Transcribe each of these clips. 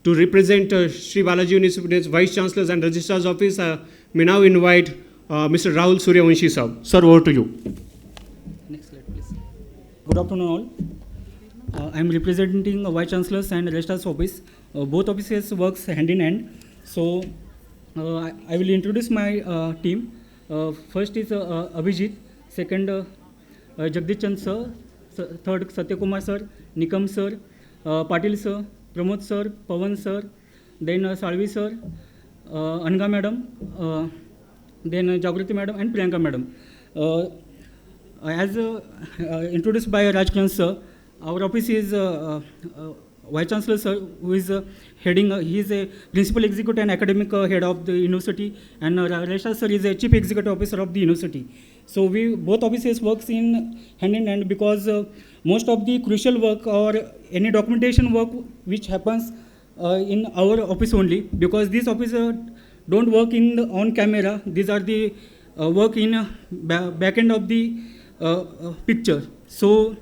to represent Sri Balaji University's Vice Chancellor's and Registrar's Office, may now invite Mr. Rahul Suryavanshi sir. Sir, over to you. Next slide, please. Good afternoon all. I am representing Vice Chancellor's and Registrar's Office. Both offices works hand in hand. So I will introduce my team. First is Abhijit, second Jagdish Chand sir, third Satyakumar sir, Nikam sir, Patil sir, Pramod sir, Pawan sir, then Salvi sir, Anga madam, then Jagriti madam and Priyanka madam. As introduced by Rajkiran sir, our office is Vice Chancellor sir, who is heading, he is a Principal Executive and Academic Head of the University, and Registrar sir is a Chief Executive Officer of the University. So we both offices works in hand in hand, because most of the crucial work or any documentation work which happens in our office only, because this office don't work in on camera. These are the work in back end of the picture. So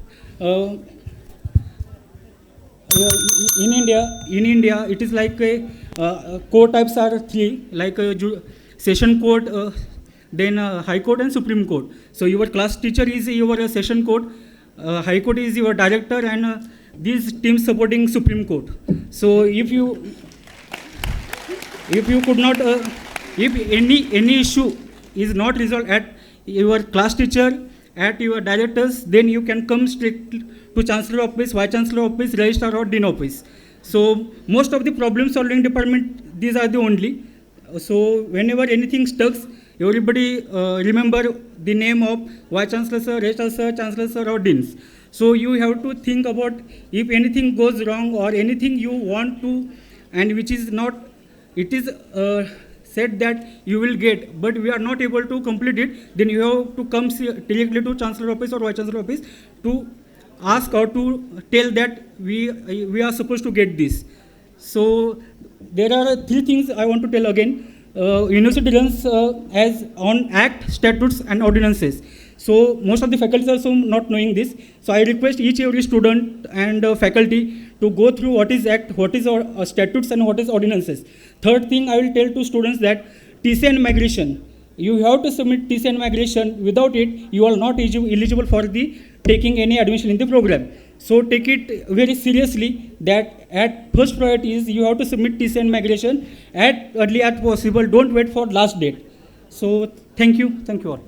in India, it is like court types are three, like session court, then High Court and Supreme Court. So your class teacher is your session court, High Court is your director, and these teams supporting Supreme Court. So if you could not, if any issue is not resolved at your class teacher, at your directors, then you can come straight to Chancellor Office, Vice Chancellor Office, Registrar or Dean Office. So most of the problem solving department, these are the only. So whenever anything stuck, everybody remember the name of Vice Chancellor sir, Registrar sir, Chancellor sir or Deans. So you have to think about if anything goes wrong or anything you want to, and which is not, it is said that you will get, but we are not able to complete it, then you have to come directly to Chancellor Office or Vice Chancellor Office to ask or to tell that we are supposed to get this. So there are three things I want to tell again. University runs as on Act, statutes and ordinances. So most of the faculty are also not knowing this. So I request each every student and faculty to go through what is Act, what is statutes and what is ordinances. Third thing I will tell to students that TCN migration. You have to submit TCN migration. Without it, you are not eligible for the taking any admission in the program. So take it very seriously that at first priority is you have to submit TCN migration at early as possible. Don't wait for last date. So thank you all.